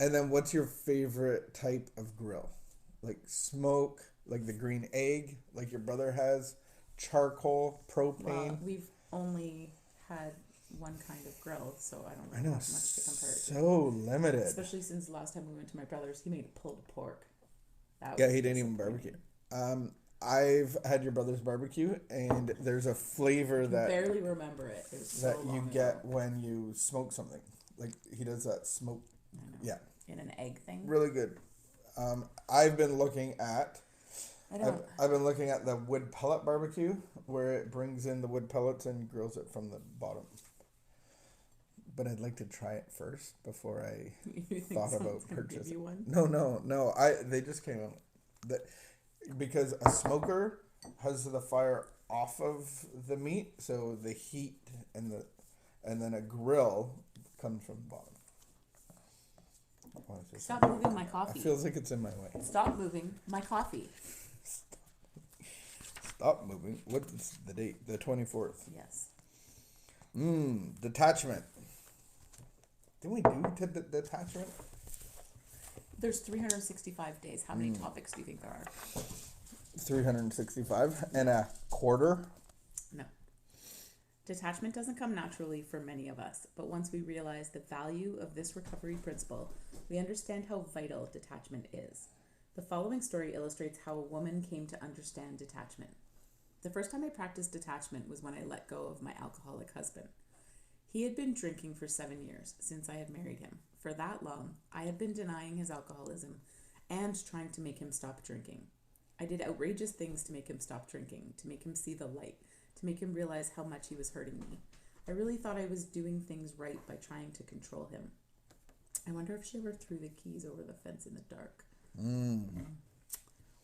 And then what's your favorite type of grill? Like smoke, like the green egg, like your brother has, charcoal, Well, propane. we've only had one kind of grill, so I don't I really know, have much to compare it to. so limited. Especially since the last time we went to my brother's, he made pulled pork. That Yeah, was he didn't even barbecue. disappointing. I've had your brother's barbecue, and there's a I flavor can that barely remember it. It was so you long ago. get when you smoke something. Like he does that smoke. I know. Yeah, In an egg thing. really good. I've been looking at I don't. I've been looking at the wood pellet barbecue where it brings in the wood pellets and grills it from the bottom. But I'd like to try it first before I You think thought someone's about gonna give purchasing. you one? No, no, no. I They just came out that because a smoker has the fire off of the meat, so the heat and then a grill comes from the bottom. What is this? Stop moving my It coffee. feels like it's in my way. Stop moving my coffee. Stop moving. What's the date? The 24th. Yes. Detachment. Did we do detachment? There's 365 days. How many topics do you think there are? 365 and a quarter. No. Detachment doesn't come naturally for many of us, but once we realize the value of this recovery principle, we understand how vital detachment is. The following story illustrates how a woman came to understand detachment. The first time I practiced detachment was when I let go of my alcoholic husband. He had been drinking for 7 years since I had married him. For that long, I had been denying his alcoholism and trying to make him stop drinking. I did outrageous things to make him stop drinking, to make him see the light, to make him realize how much he was hurting me. I really thought I was doing things right by trying to control him. I wonder if she ever threw the keys over the fence in the dark.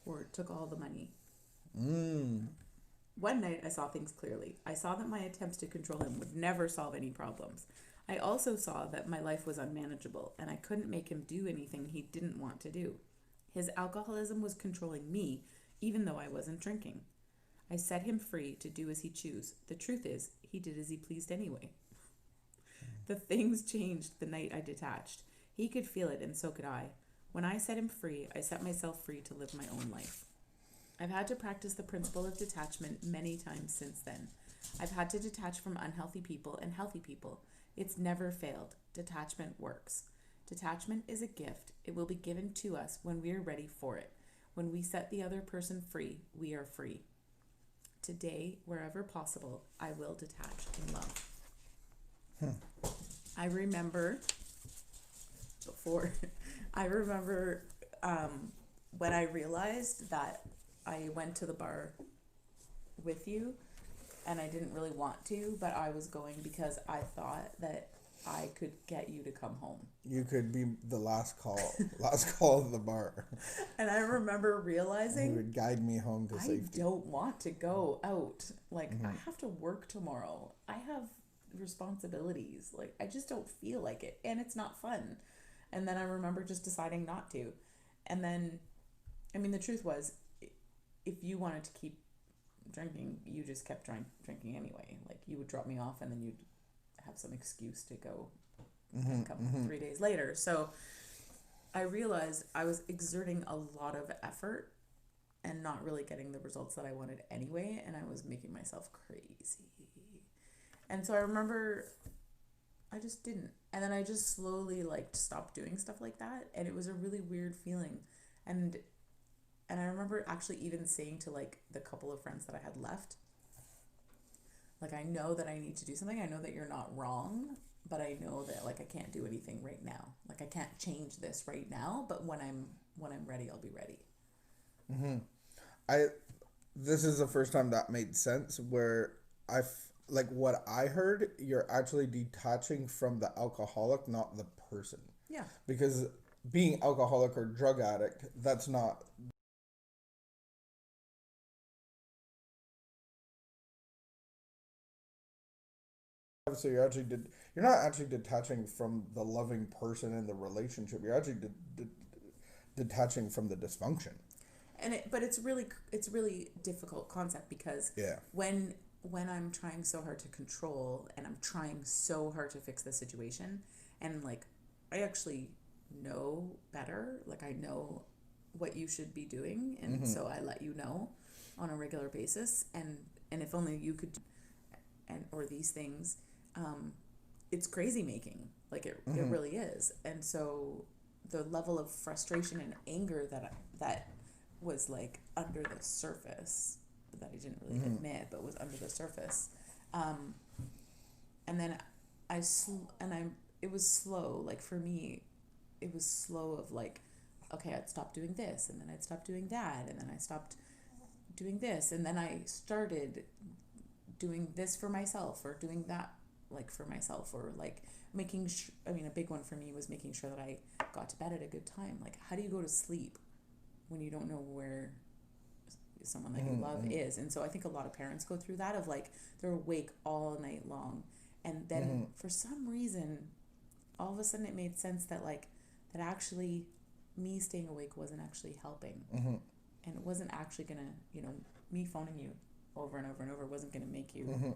Or took all the money. One night I saw things clearly. I saw that my attempts to control him would never solve any problems. I also saw that my life was unmanageable and I couldn't make him do anything he didn't want to do. His alcoholism was controlling me, even though I wasn't drinking. I set him free to do as he chose. The truth is, he did as he pleased anyway. The things changed the night I detached. He could feel it, and so could I. When I set him free, I set myself free to live my own life. I've had to practice the principle of detachment many times since then. I've had to detach from unhealthy people and healthy people. It's never failed. Detachment works. Detachment is a gift. It will be given to us when we are ready for it. When we set the other person free, we are free. Today, wherever possible, I will detach in love. I remember before, I remember when I realized that I went to the bar with you and I didn't really want to, but I was going because I thought that I could get you to come home. You could be the last call of the bar. And I remember You realizing would guide me home to I safety. don't want to go out. Like, I have to work tomorrow. I have responsibilities. Like, I just don't feel like it. And it's not fun. And then I remember just deciding not to. And then, I mean, the truth was, if you wanted to keep drinking, you just kept drinking anyway. Like, you would drop me off and then you'd have some excuse to go and come 3 days later. So I realized I was exerting a lot of effort and not really getting the results that I wanted anyway, and I was making myself crazy. And so I remember I just didn't. And then I just slowly like stopped doing stuff like that, and it was a really weird feeling. And and I remember actually even saying to like the couple of friends that I had left, like, I know that I need to do something. I know that you're not wrong, but I know that like I can't do anything right now. Like, I can't change this right now, but when I'm ready, I'll be ready. I This is the first time that made sense where like what I heard, you're actually detaching from the alcoholic, not the person. Yeah. Because being alcoholic or drug addict, that's not, so you're not actually detaching from the loving person in the relationship. You're actually detaching from the dysfunction. But it's really difficult concept because Yeah. when I'm trying so hard to control and I'm trying so hard to fix the situation, and like I actually know better. Like, I know what you should be doing, and so I let you know on a regular basis. And if only you could, and or these things, it's crazy making. Like, it really is. And so the level of frustration and anger that was like under the surface, that I didn't really admit, but was under the surface. And then it was slow. Like, for me, it was slow of like, okay, I'd stop doing this, and then I'd stop doing that, and then I stopped doing this, and then I started doing this for myself, or doing that like for myself, or like I mean, a big one for me was making sure that I got to bed at a good time. Like, how do you go to sleep when you don't know where someone that you love is? And so I think a lot of parents go through that of like, they're awake all night long, and then for some reason, all of a sudden it made sense that like, that actually me staying awake wasn't actually helping, and it wasn't actually gonna, me phoning you over and over and over wasn't gonna make you.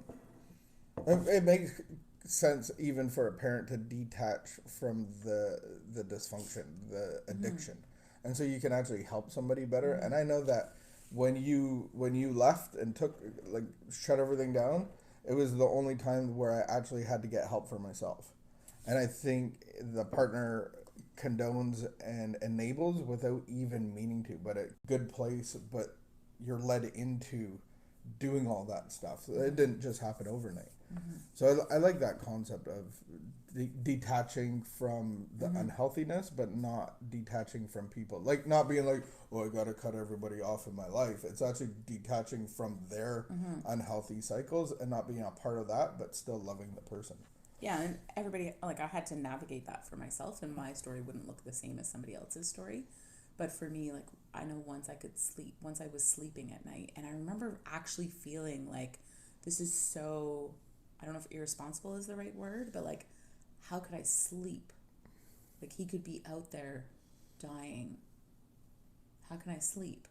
It makes sense even for a parent to detach from the dysfunction, the addiction, and so you can actually help somebody better. And I know that when you left and took, like, shut everything down, it was the only time where I actually had to get help for myself. And I think the partner condones and enables without even meaning to, but a good place, but you're led into doing all that stuff. It didn't just happen overnight. So I like that concept of detaching from the unhealthiness, but not detaching from people. Like, not being like, oh, I got to cut everybody off in my life. It's actually detaching from their unhealthy cycles and not being a part of that, but still loving the person. Yeah, and everybody, like, I had to navigate that for myself, and my story wouldn't look the same as somebody else's story. But for me, like, I know once I was sleeping at night, and I remember actually feeling like, this is so, I don't know if irresponsible is the right word, but like, how could I sleep? Like, he could be out there dying. How can I sleep?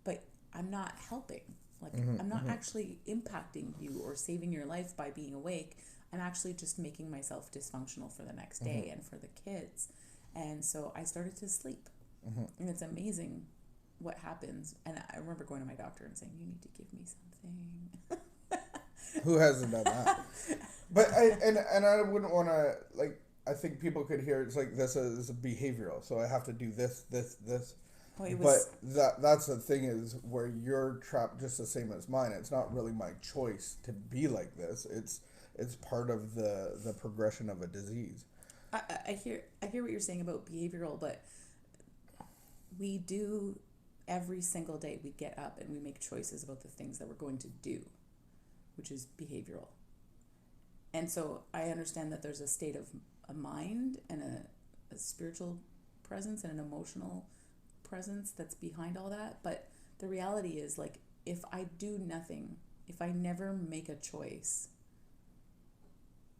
But I'm not helping. Like, I'm not actually impacting you or saving your life by being awake. I'm actually just making myself dysfunctional for the next day and for the kids. And so I started to sleep. And it's amazing what happens. And I remember going to my doctor and saying, you need to give me something. Who hasn't done that? But I wouldn't want to, like, I think people could hear it's like, this is behavioral, so I have to do this. But that's the thing, is where you're trapped just the same as mine. It's not really my choice to be like this. It's part of the progression of a disease. I hear what you're saying about behavioral, but we do every single day. We get up and we make choices about the things that we're going to do, which is behavioral. And so I understand that there's a state of a mind and a spiritual presence and an emotional presence that's behind all that. But the reality is, like, if I do nothing, if I never make a choice,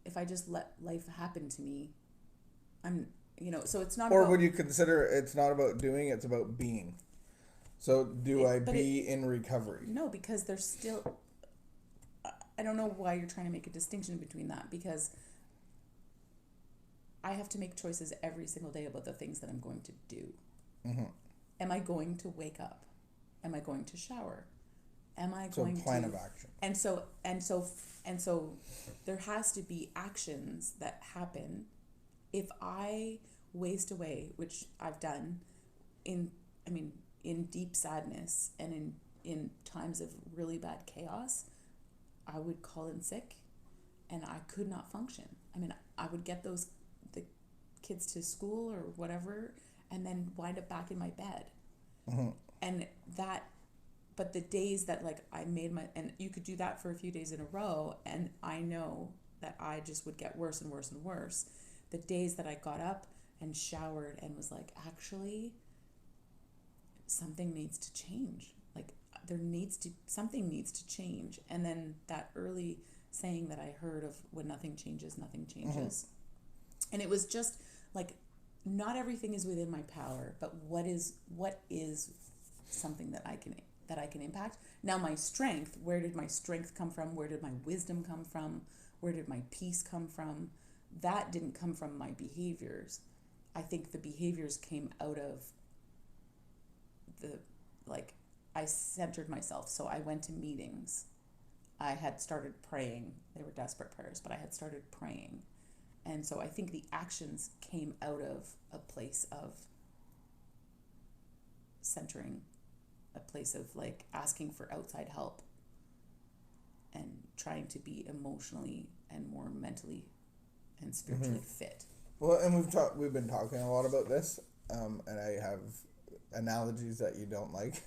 if I just let life happen to me, so it's not Or about, would you consider it's not about doing, it's about being? So in recovery? No, because there's still, I don't know why you're trying to make a distinction between that, because I have to make choices every single day about the things that I'm going to do. Am I going to wake up? Am I going to shower? Am I going to plan of action? And so there has to be actions that happen. If I waste away, which I've done in deep sadness and in times of really bad chaos, I would call in sick and I could not function. I mean, I would get the kids to school or whatever and then wind up back in my bed. And that, but the days that, like, and you could do that for a few days in a row, and I know that I just would get worse and worse and worse. The days that I got up and showered and was like, actually, something needs to change. Like, something needs to change. And then that early saying that I heard of, when nothing changes, nothing changes. And it was just like, not everything is within my power, but what is something that I can impact. Now, my strength, where did my strength come from? Where did my wisdom come from? Where did my peace come from? That didn't come from my behaviors. I think the behaviors came out of the, like, I centered myself. So I went to meetings. I had started praying. They were desperate prayers, but I had started praying. And so I think the actions came out of a place of centering, a place of like asking for outside help and trying to be emotionally and more mentally and spiritually fit. Well, and we've been talking a lot about this, and I have analogies that you don't like.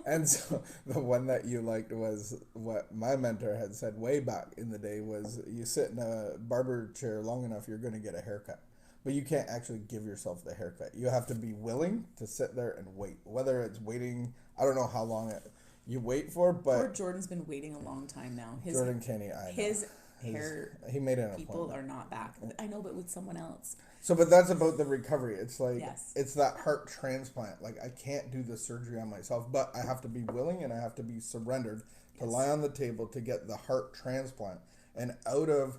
And so the one that you liked was what my mentor had said way back in the day was you sit in a barber chair long enough, you're going to get a haircut. But you can't actually give yourself the haircut. You have to be willing to sit there and wait. Whether it's waiting, I don't know how long you wait for, but... Poor Jordan's been waiting a long time now. Jordan Kenny, I know. His hair he made an people appointment. are not back. I know, but with someone else. So, but that's about the recovery. It's like, Yes. It's that heart transplant. Like, I can't do the surgery on myself, but I have to be willing and I have to be surrendered to lie on the table to get the heart transplant. And out of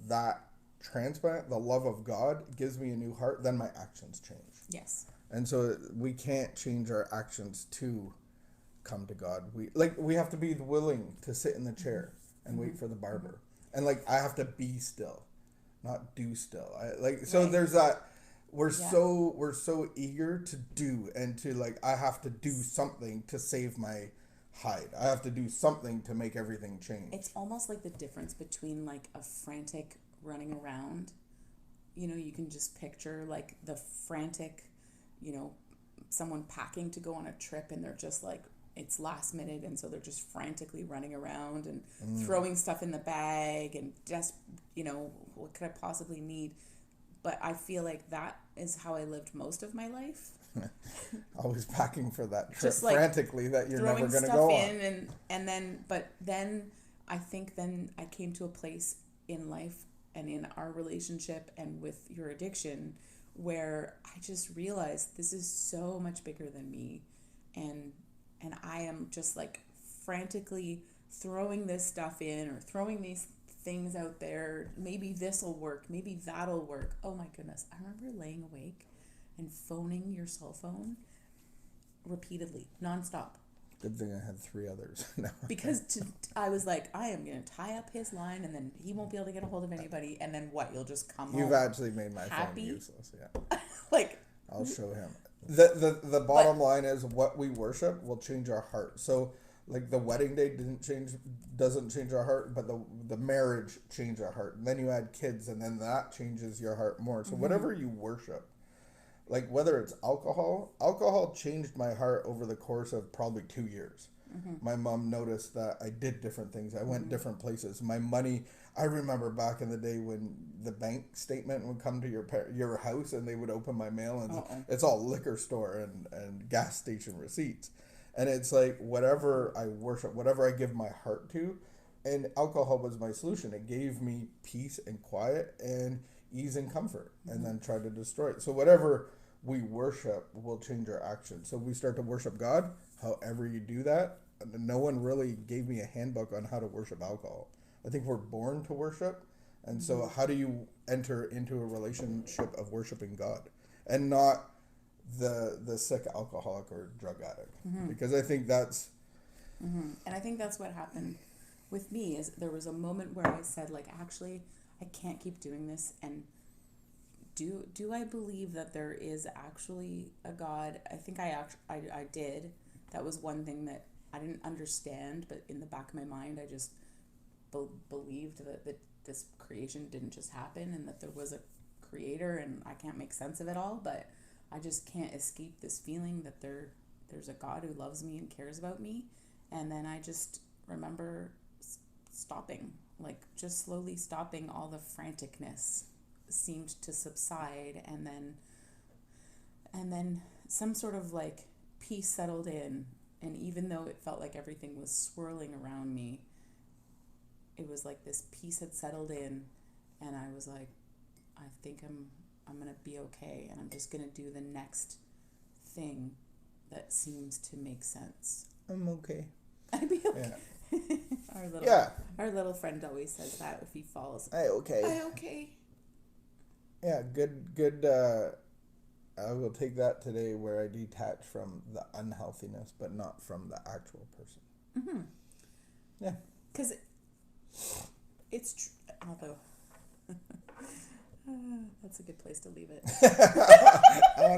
that transplant, the love of God gives me a new heart, then my actions change. Yes. And so we can't change our actions to come to God. We have to be willing to sit in the chair and wait for the barber. And like, I have to be still, not do still. So there's that. We're so eager to do and to like, I have to do something to save my hide. I have to do something to make everything change. It's almost like the difference between like a frantic running around. You know, you can just picture like the frantic, you know, someone packing to go on a trip and they're just like, it's last minute, and so they're just frantically running around and throwing stuff in the bag and just, you know, what could I possibly need? But I feel like that is how I lived most of my life. Always packing for that trip Just like frantically that you're never going to go on. And then I think then I came to a place in life and in our relationship and with your addiction where I just realized this is so much bigger than me, and I am just like frantically throwing this stuff in or throwing these things out there. Maybe this will work. Maybe that'll work. Oh my goodness. I remember laying awake and phoning your cell phone repeatedly, nonstop. Good thing I had 3 others. No. Because I was like, I am going to tie up his line and then he won't be able to get a hold of anybody. And then what? You'll just come You've home actually made my happy? phone useless. Yeah. Like, I'll show him. The bottom line is what we worship will change our heart. So like the wedding day doesn't change our heart, but the marriage changed our heart. And then you add kids and then that changes your heart more. So whatever you worship, like whether it's alcohol changed my heart over the course of probably 2 years. My mom noticed that I did different things. I went different places. My money, I remember back in the day when the bank statement would come to your house and they would open my mail and it's all liquor store and gas station receipts. And it's like whatever I worship, whatever I give my heart to, and alcohol was my solution. It gave me peace and quiet and ease and comfort, and then try to destroy it. So whatever we worship will change our actions. So we start to worship God, however you do that. No one really gave me a handbook on how to worship alcohol. I think we're born to worship. And so how do you enter into a relationship of worshiping God and not the sick alcoholic or drug addict? Because I think that's... And I think that's what happened with me is there was a moment where I said, like, actually, I can't keep doing this. And do I believe that there is actually a God? I think I did. That was one thing that I didn't understand, but in the back of my mind, I just believed that this creation didn't just happen and that there was a creator, and I can't make sense of it all, but I just can't escape this feeling that there's a God who loves me and cares about me. And then I just remember stopping, like just slowly stopping. All the franticness seemed to subside, and then some sort of like peace settled in. And even though it felt like everything was swirling around me, it was like this peace had settled in, and I was like, I think I'm gonna be okay, and I'm just gonna do the next thing that seems to make sense. I'm okay. I'd be okay. Yeah. Our little friend always says that if he falls. I okay. I okay. Yeah, good I will take that today where I detach from the unhealthiness, but not from the actual person. Mm-hmm. Yeah. Because it's although that's a good place to leave it. I